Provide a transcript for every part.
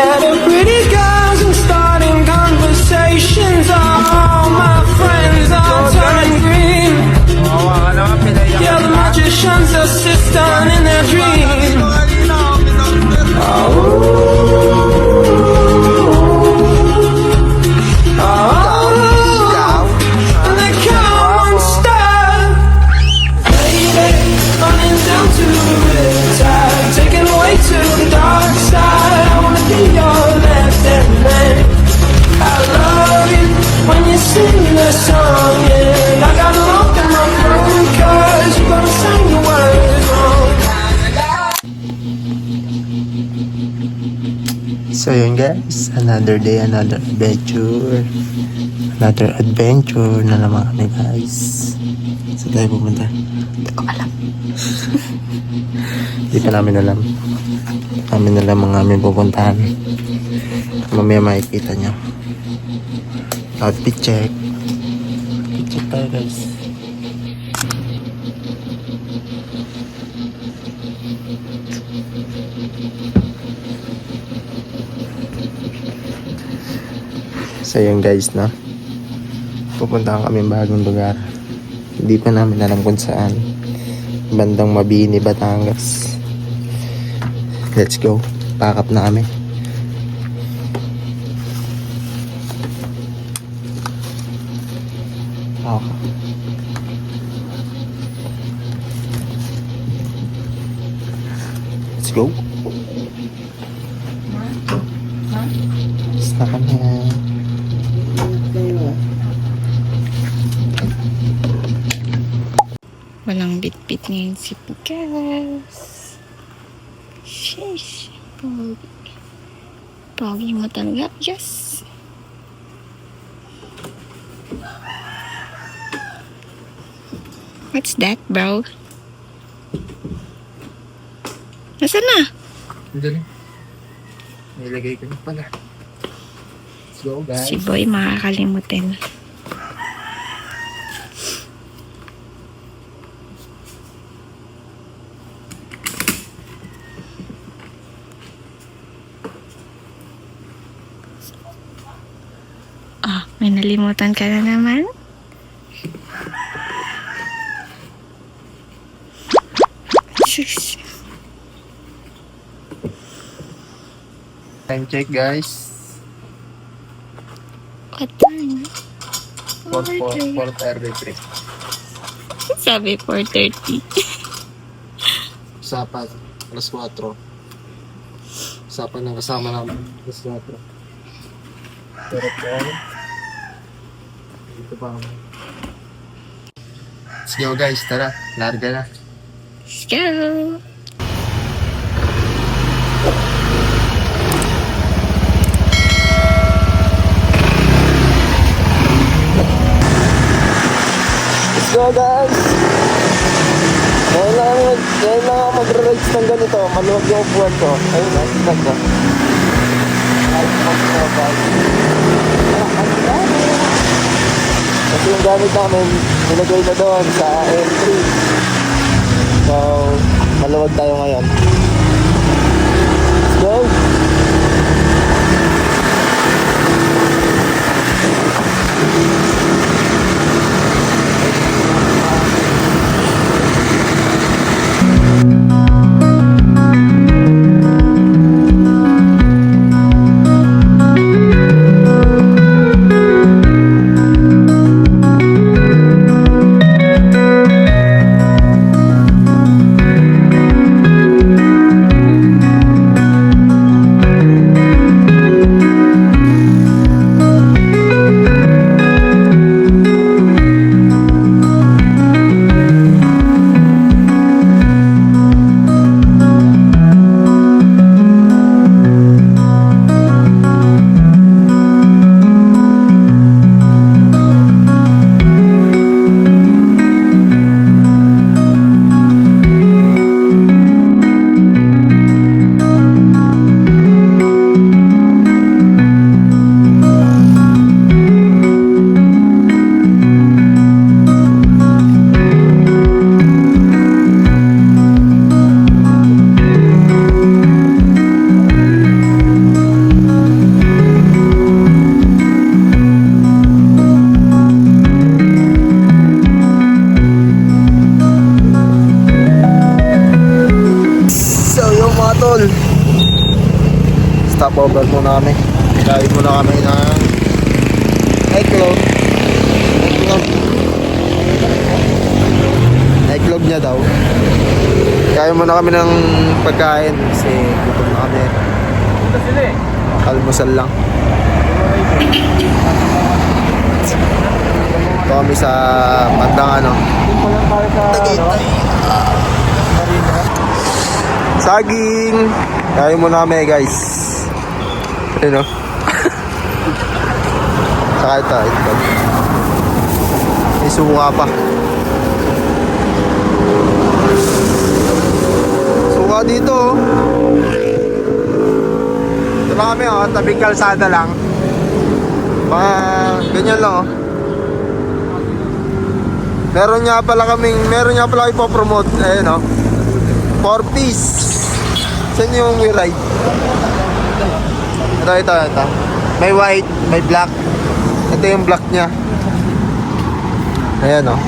scared of pretty girls and starting conversations. All my friends are turning green. Yeah, the magician's assistant in their dream. So yun guys, another day, another adventure. Another adventure na naman kami guys. Saan tayo pumunta? Hindi ko alam. Hindi pa namin alam. Namin alam ang aming pupuntahan. Mamaya makikita nyo. Outfit check. Outfit check tayo guys. So yun guys, no, pupuntahan kami bagong lugar. Hindi pa namin alam kung saan. Bandang Mabini, Batangas. Let's go. Pack up na kami. Okay. Let's go. Basta kami. Walang bit-bit ngayon si Pikas. Sheesh. Pogi. Pogi mo talaga. Yes. What's that, bro? Nasaan na? Diyan. Nilagay ko na pala. Let's go guys. Si Boy makakalimutin. Ah, may nalimutan ka na naman? Sus. Time check guys. What time? 4:33. Sabi 4:30. Usapan, alas 4. Usapan ng kasama namin, alas 4. Pero po, dito pa kami. Let's go guys, tara, larga na. Let's go! Let's go guys! Ngayon lang ako mag-rides ng ganito, maluwag yung upuan ko. Ayun, ang ganda. Kasi yung gamit namin, nilagay na doon sa M3. So, maluwag tayo ngayon. Let's go! Stopover muna kami. Kain muna kami ng eggnog. Eggnog niya daw. Kain muna kami ng pagkain kasi gutom na kami. Almusal lang. Ito kami sa bandang ano. Tagaytay. Saging. Kain muna kami guys. Ayun o. Saka ito. May suka pa. Suka dito oh. Ito na kami oh. Tabing kalsada lang. Mga ganyan lang oh. Meron nga pala kayo ipopromote. Ayun oh. 4-piece. Saan yung we ride? Ito. May white, may black. Ito yung black niya. Ayan o.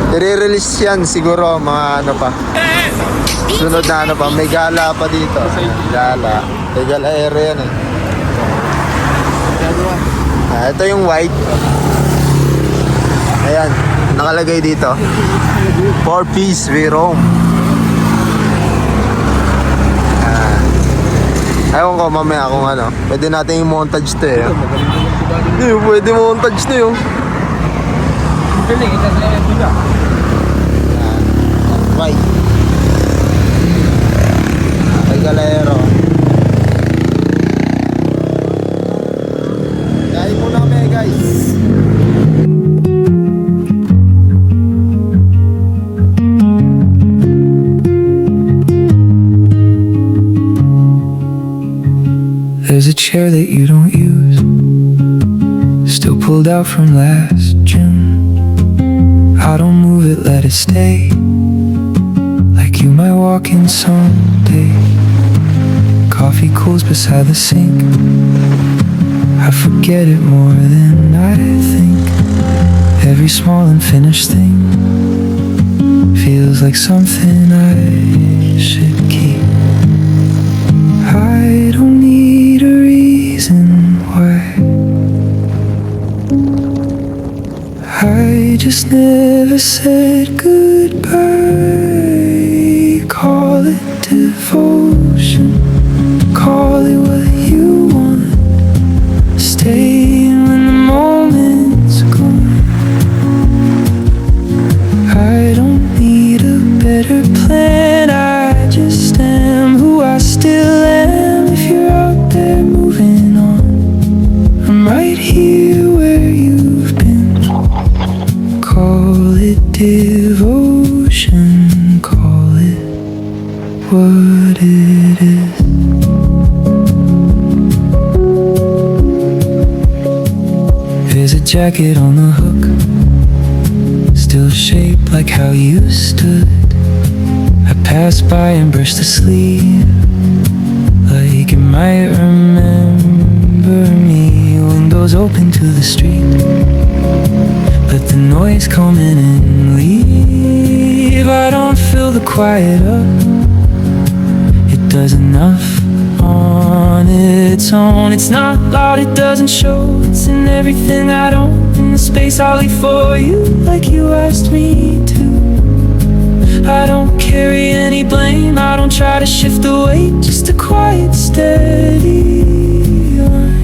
I-release yan siguro mga ano pa. Sunod na ano pa. May gala pa dito. Gala. May gala area yan eh. Ito yung white. Ayan. Nakalagay dito. 4-piece we roam. Ewan ko mamaya kung ano. Pwede natin yung montage to eh. Hindi, pwede montage to yun. White. Ay galero. Kain muna kami guys. There's a chair that you don't use, still pulled out from last June. I don't move it, let it stay, like you might walk in someday. Coffee cools beside the sink, I forget it more than I think. Every small unfinished thing feels like something I should keep. I don't need a reason why. I just never said goodbye. Call it devotion, call it what you want. Stay when the moment's gone. I don't need a better plan, I just am who I still am. If you're out there moving on, I'm right here where you've been. Call it devotion, call it what it is. There's a jacket on the hook, still shaped like how you stood. I passed by and brushed the sleeve, like it might remember me. Windows open to the street, let the noise come in and leave. I don't fill the quiet up, it does enough on its own. It's not loud, it doesn't show, it's in everything I don't. In the space I'll leave for you, like you asked me to. I don't carry any blame, I don't try to shift the weight, just a quiet, steady line.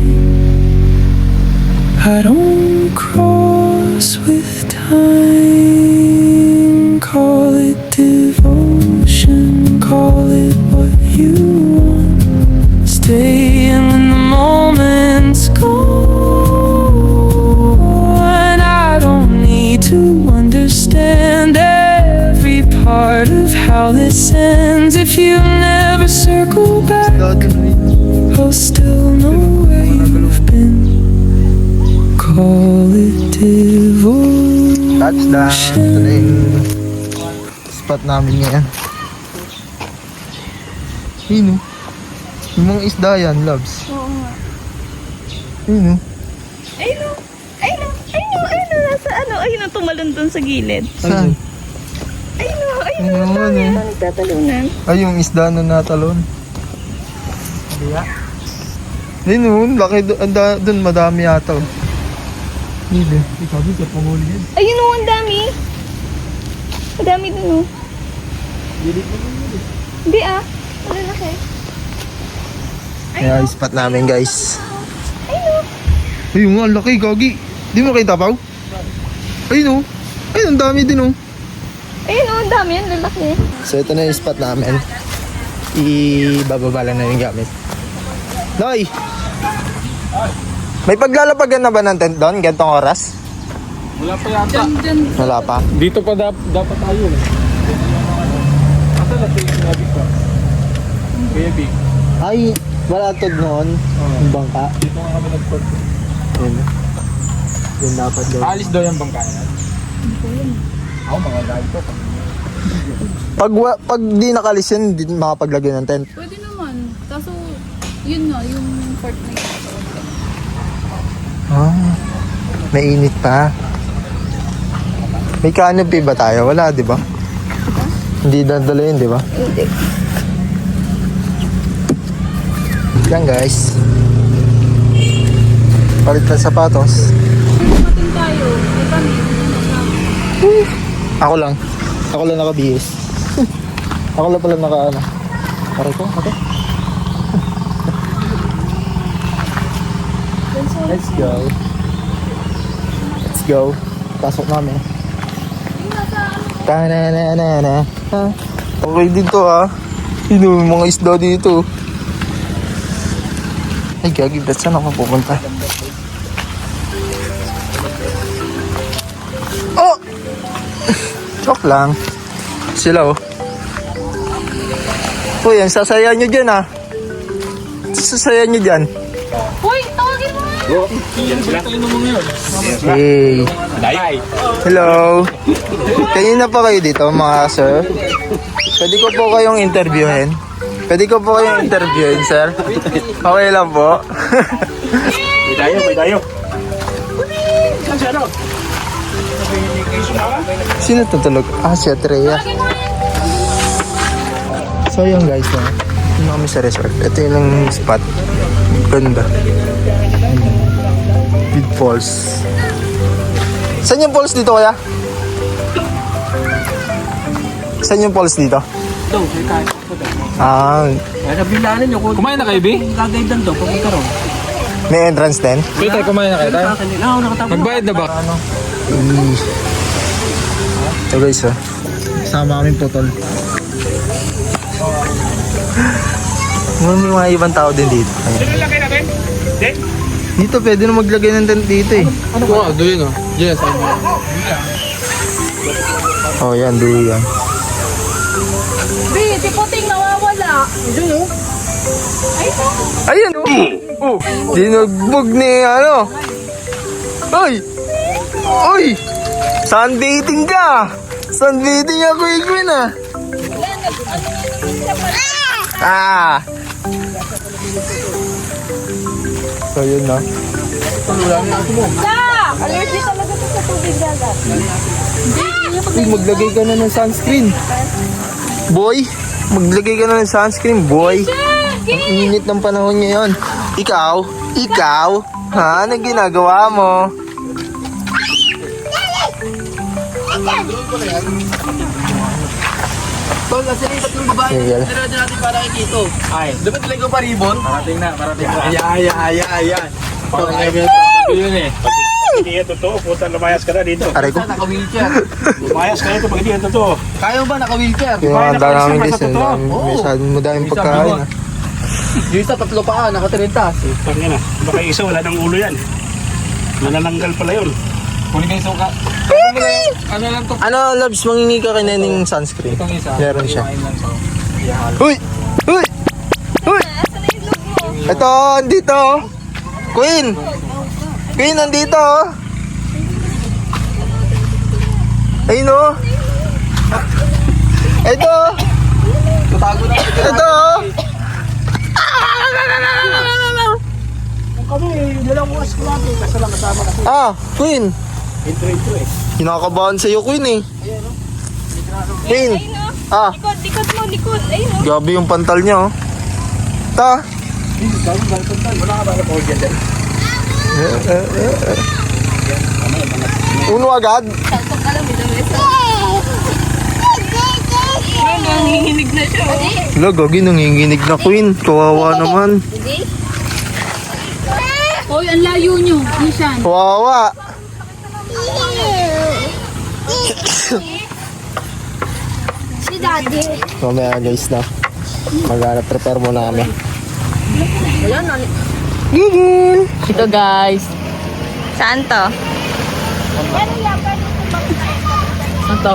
I don't cross with time. Call it devotion, call it what you want. Stay when the moment's gone. I don't need to understand every part of how this ends. If you never circle back, I'll still know where you've been. Call it devotion. Touchdown. Ito na yung spot namin ngayon. Yun o. Yung mga isda yan, loves. Oo nga. Yun o. Ayun o. Nasa ano, ayun o, tumalon dun sa gilid. Saan? Ayun o, Ayun, tayo, nagtatalunan. Ay, yung isda na natalon. Hindi noon, laki doon madami yata. Oh. Hindi. Ayun o, ang dami. Ang dami dun o. Hindi ah. Ang laki. Kaya spot namin guys. Ayun nga, ang laki, gagi. Di mo kita pa? Ayun o. Ayun, ang dami din o. Ayun o, ang dami. Ang lalaki. So ito na yung spot namin. Ibababa lang na yung gamit. Noy! May paglalapagan na ba ng tent doon? Gantong oras? Wala pa yata. Wala pa. Dito pa dapat tayo. Asa na tayo sinabi ko? Kuya Big. Ay, wala to noon. Yung bangka. Dito nga kami nag-port. Yun. Yun dapat daw. Alis daw yung bangka yan. Ako mga galit ko. Pag di nakalis yan, di makapaglagay ng tent. Pwede naman. Kaso, yun nga, yung part na yun. Ah, mainit pa. May canopy ba tayo? Wala, di ba? Hindi dadala yun, di ba? Hindi. Yan guys. Palit na sapatos. Mating tayo. May kami. Ako lang. Ako lang nakabihis. Ako lang pala naka ano. Pare ko, ate. Let's go. Let's go. Pasok namin. Ta-na-na-na-na. Ha? Okay dito ah. Yun yung mga isda dito. Ay gagi, ba't saan ako pupunta? Oh! Joke lang. Sila oh. Uy, ang sasaya nyo dyan ah. Sasaya nyo dyan. Uy, tawagin mo nga! Hey. Day. Hello. Kanina pa kayo dito mga sir? Pwede ko po kayong interviewin? Pwede ko po kayong interviewin, sir? Okay lang po. May dayo. Sino tutulog? Ah, si Atreya. So yun guys, yun kami sa resort. Ito yung spot. Ganda. Big falls. Saan yung falls dito kaya? Saan yung falls dito? Ito, kaya ko daw. Ah, Nabilanan nyo kung Kumain na kayo, B? gagaydan daw, papunta ron. may entrance din? Kuya tayo, kumain na kayo tayo. Oo, nakatapos. Magbayad na ba? So guys, kasama kami putol. May mga ibang tao din dito. Ayan. Dito pwede na maglagay ng tent dito eh. Oo, doon o. Yes. Oh yan, duyan. Bi, si Puting nawawala. Ay, ito. Ayan oh! Dinugbog ni ano? Oy! Oy! Sunbathing ka! Sunbathing ako, Igwin ah! Ah! So yun na. Allergy talaga to sa tubig dagat. Uy, maglagay ka na ng sunscreen. Boy, maglagay ka na ng sunscreen, boy. Ang init ng panahon ngayon. Ikaw, ha? Anong ginagawa mo? Tol, nasa yung tatlong babae Sige, na tinira natin para kay Kito. Ay. Dapat talaga pa ribbon? Parating na. Ayan. Yun eh. Hindi yan totoo, puta lumayas ka na dito. Aray ko. Naka-wheelchair. Lumayas ka na dito pag hindi yan totoo. Kaya mo ba naka-wheelchair? Yung mga daming guys, Oo. madaming pagkain ah. Yung isa tatlo pa nakatirintas. Tangin na, baka isa wala ng ulo yan. Manananggal pala yun. Kunin kayo suka. Ano lang to? Ano, Labs, mangingi ka kay Neneng sunscreen? Itong isa. Meron siya. Kumain lang to. Uy! Uy! Uy! Ito, andito. Queen! Queen, nandito. Ayun o. Ito. Tatago na. Ito. Kami, dalawang buwas ko natin, kasi lang kasama kasi. Ah, Queen. Intro eh. Kinakabahan sa'yo, Queen eh. Queen. Ah, Likod mo, likod. Ayun o. gabi yung pantal niya oh. Ta. Wala ka ba na po dyan? Uno agad? Nanginginig na siya. Wala, gagi, nanginginig na Queen. Kawawa naman. Hoy, ang layo nyo. Ishan. Kawawa. Si Daddy. Mamaya guys na. Prepare muna kami. Ito guys. Saan to? Ito.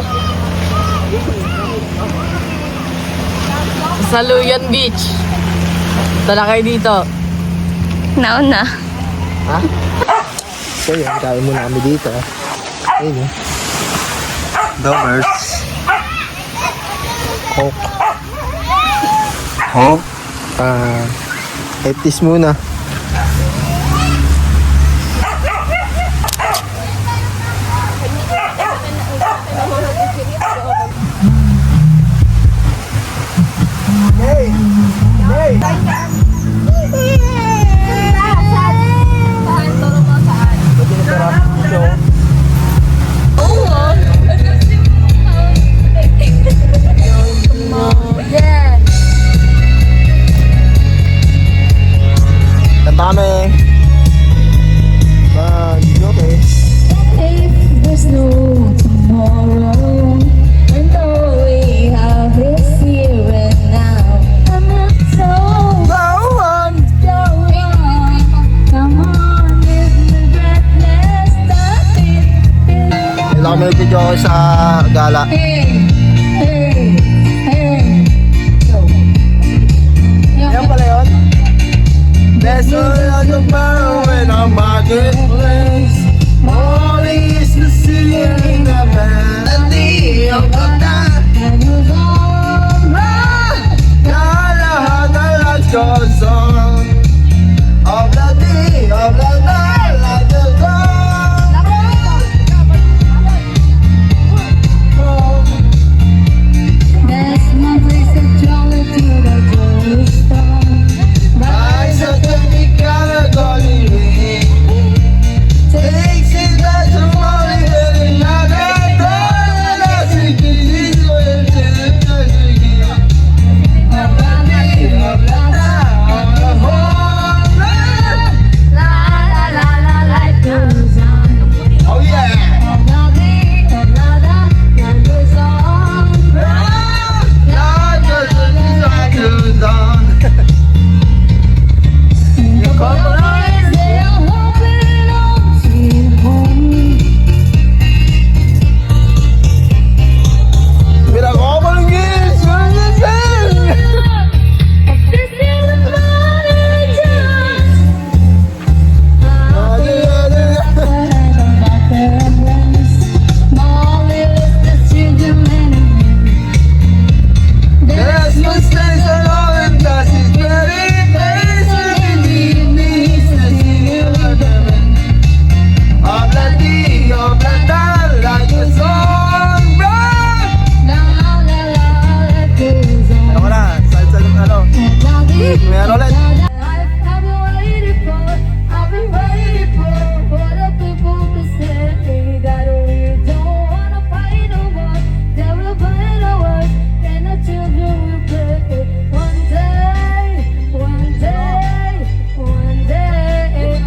Saluyan Beach. Tala kayo dito. Nauna. So yun, kain muna kami dito. Ayun eh. Domers. Coke. Coke? Eptis muna. Kanta kami. Okay. There's no tomorrow. I know we have this here and now. I'm not so go on. Come on, live the breathless starting. Kailan kami nag-video ako sa gala. Hey, hey, hey. Yan pala yun. There's no tomorrow in our marketplace. Only is the singing the melody of the night. How the light goes on. Of the day, of the night, like the dawn. That's my place of jolly to the jolly storm. Eyes of the big color golden ring. Takes it back to morning and another day. And I think it is going to begin. Of the day, of the night, of the whole night. La la la la, life goes on. Oh yeah. Of the day, of the night, life goes on. Life goes on. They're holding on to home. With a common gift from the sun. This is the morning just. There's no space at all and that is very basic in the evenings to sing you again. Of the day, of the night, like a song, right? Ano na? Salsa yung ano? May ano ulit? I've been waiting for the people to say that we don't wanna fight no more. There will be no worse, and the children will play. One day, one day, one day.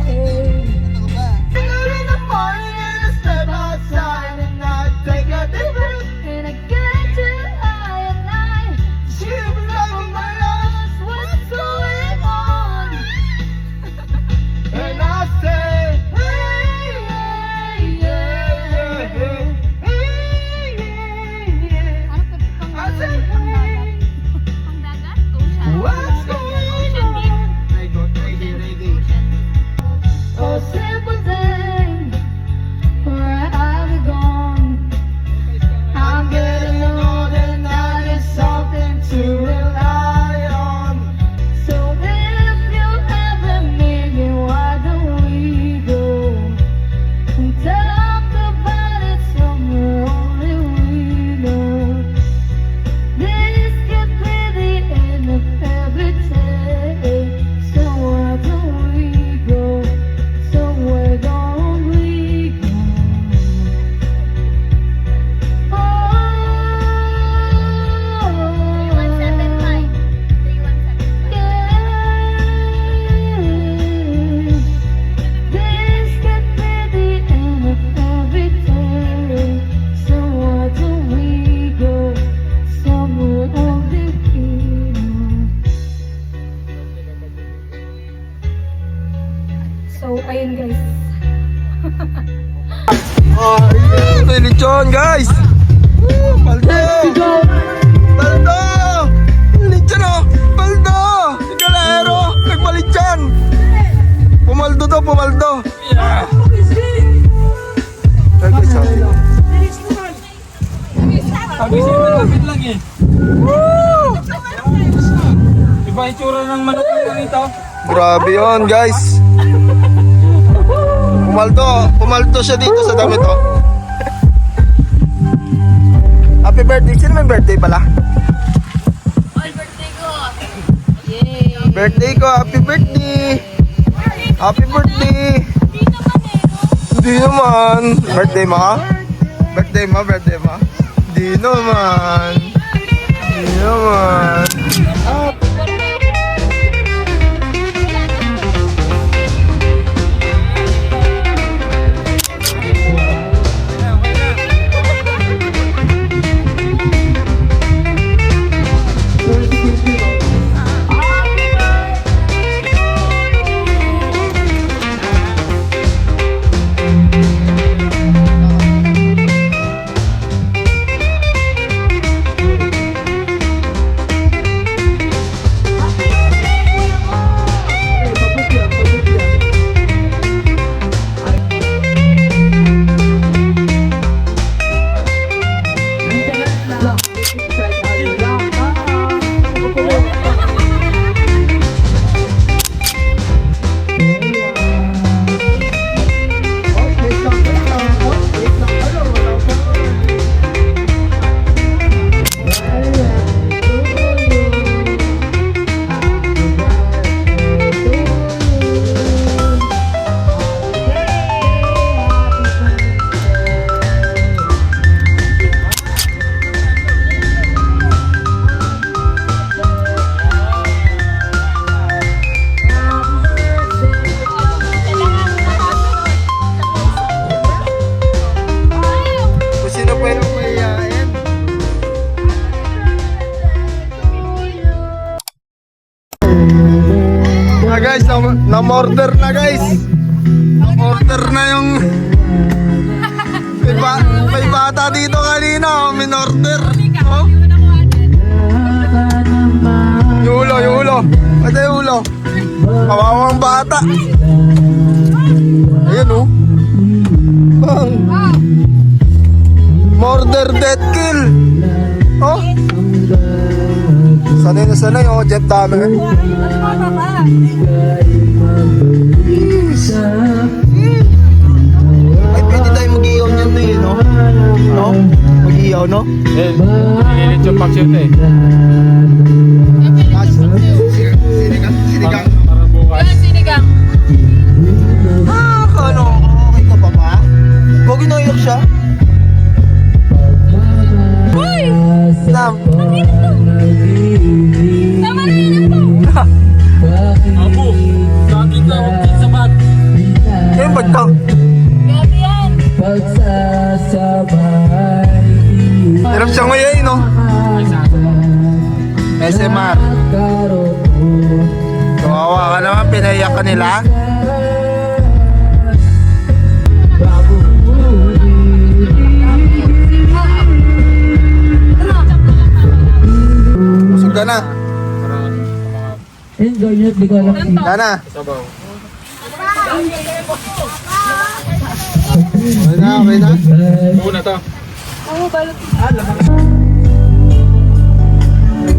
In the morning and I step outside and I take a deep breath. And I get too high at night. She was like my love. What's going So, ayun guys. May lechon, guys! Paldo! Paldo! Lechon, oh! Paldo! Galero! Nagpalechon! Pumaldo to, pumaldo! Ay, guys, sabi. Sabi siya, malapit lang eh. Iba itsura ng manok lang ito. Grabe yun, guys! Pumaldo siya dito sa damit, oh. Happy birthday! Sino may birthday pala? Birthday ko! Happy birthday! Happy birthday! Hindi naman! Birthday mo? Birthday mo? Birthday mo? Hindi naman! Hindi naman! Kung sino po yung mayayain. Guys, na-order na guys. Na-order na yung may bata dito kanina, oh, min-order. Oh. Yung ulo. Ito yung ulo. Kawawang bata. Ayan, oh. Bang. Murder, death, kill. Oh. Sanay, oh, Jeff Dahmer. Ay, pwede tayo mag-iyaw niyan to eh, no? No? Mag-iyaw, no? Eh, nililit yung paksyon eh. Sinigang. Para bukas. Ano? Okay ka pa ba? Huwag inoyak siya. Sam. Abo, sabi ka, huwag sa bat. Kaya ba't ka? Hirap siya ngayon, no? SMR. Kawawa ka naman, pinaiyak ka nila. Busog ka na. Dana. Okay na? Una to.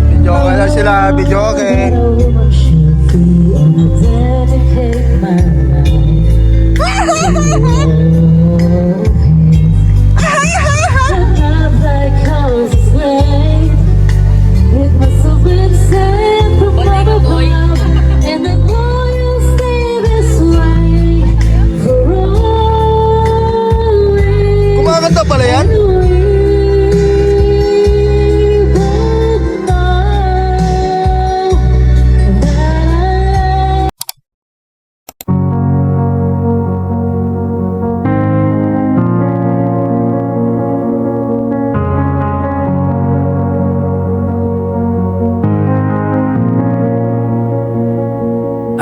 Video okay lang sila, video okay. Kumakanta pala yan?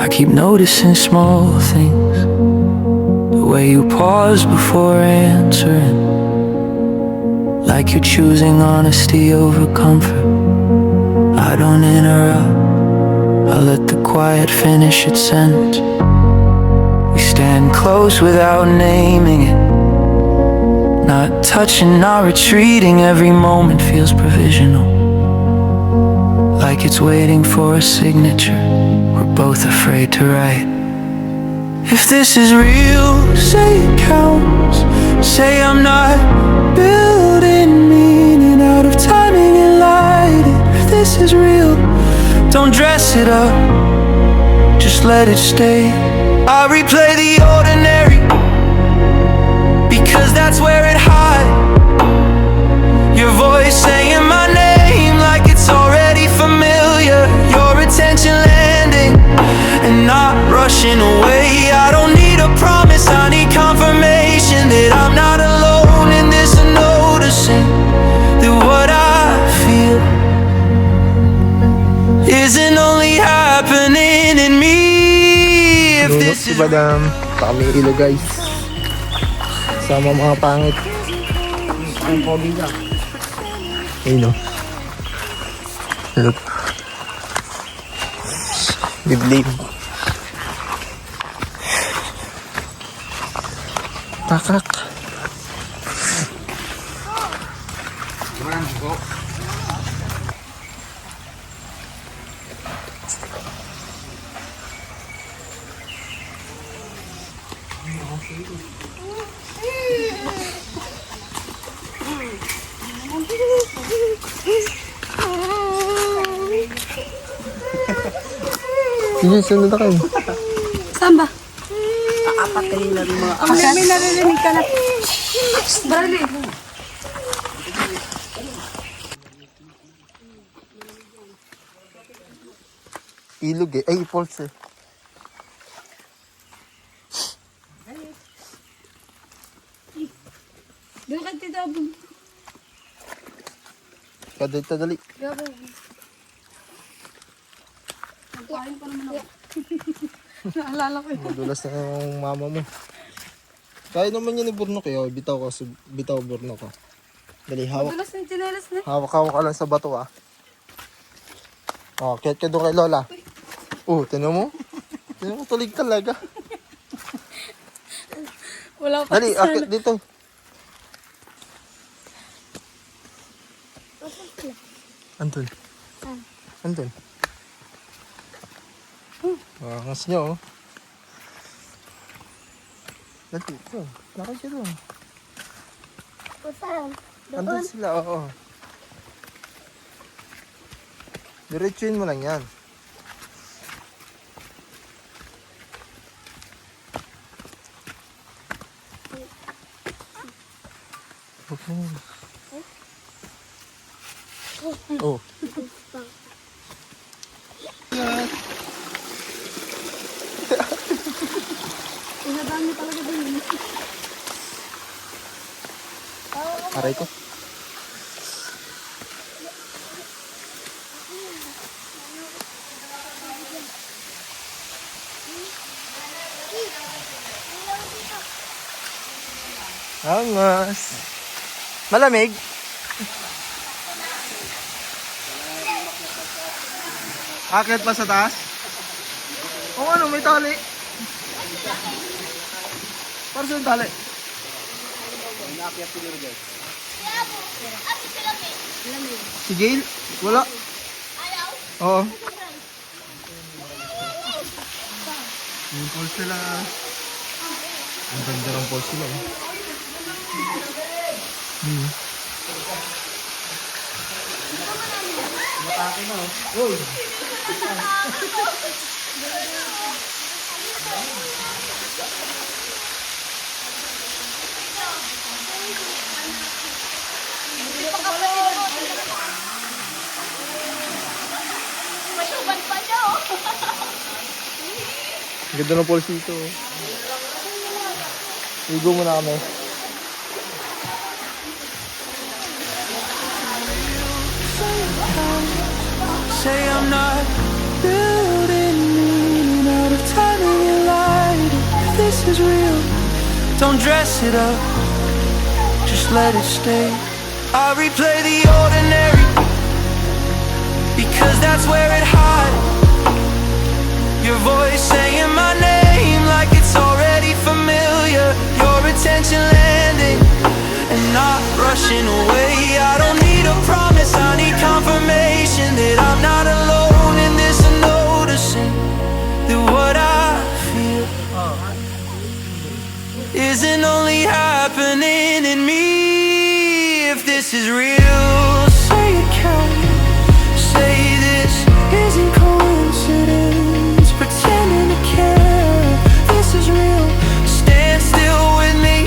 I keep noticing small things, the way you pause before answering, like you're choosing honesty over comfort. I don't interrupt, I let the quiet finish its sentence. We stand close without naming it, not touching, not retreating. Every moment feels provisional, like it's waiting for a signature we're both afraid to write. If this is real, say it counts. Say I'm not building meaning out of timing and light. If this is real, don't dress it up, just let it stay. I replay the ordinary, because that's where it hides. Your voice saying my name like it's already familiar. Your attention landing and not rushing away. I don't need a promise, I need confirmation that I'm not alone in this, and noticing that what I feel isn't only happening in me. If Lunok this si is Madam. Kami ilo guys. Sama mga pangit. Ang pogi ka. Ayun o. Look. Biblim. Takak. Sige, sunod na kayo. Saan ba? Ang May naririnig ka na. Barali. Ilog eh. Ay, falls eh. Doon ka dito. Kadali, dali. Gabo. Nagkain pa naman ako. Naalala ko yun. Madulas na yung mama mo. Kaya naman yun ni Burnok eh. Oh. Bitaw ka. Bitaw Burnok ka. Dali, hawak. Madulas na yung chinelas na. Hawak-hawak ka lang sa bato ah. Oh, kaya ka doon kay Lola. Oh, tinan mo. Tinan mo, tulig talaga. Wala pa. Dali, akit dito. Andun. Andun. Angas nyo oh. Dali, ito. Lakad ka doon. Saan? Andun sila, oo. Diretsuin mo lang yan. Okay. Oh. Inadami talaga din. Aray ko. Angas. Malamig. Akit pa sa taas? O ano, may tali. Para saan tali? Si Gail? Wala. Oo. Yung pulse nila. Ang ganda ng pulse nila. Ang ganda ng pulse dito. Ligo muna kami. say I'm not building meaning out of this is real, don't dress it up, just let it stay. I replay the ordinary, because that's where it hides. Your voice saying my name like it's already familiar. Your attention landing and not rushing away. I don't need a promise, I need confirmation that I'm not alone in this, and noticing that what I feel isn't only happening in me. If this is real, say it can. Say this isn't coincidence, pretending to care. This is real, stand still with me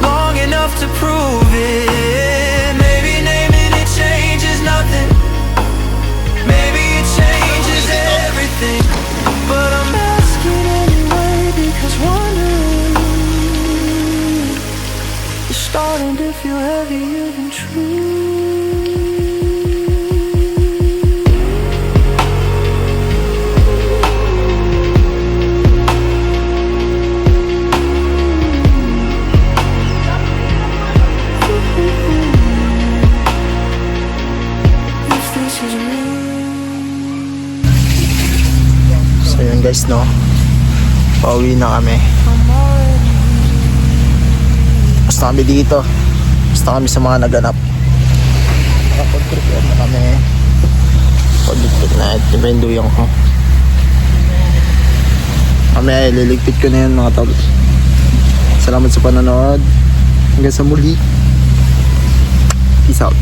long enough to prove it. Maybe naming it changes nothing, maybe it changes everything, but I'm asking anyway, because wondering is starting to feel heavier than true. If this is real. So yun guys, no, pauwi na kami. Basta kami dito, basta kami sa mga naganap. Nakapag-prepare na kami. Pagligpit na at ibenduyang ko. Kami liligpit ko na yun mga tol. Salamat sa panonood. Hanggang sa muli. Peace out.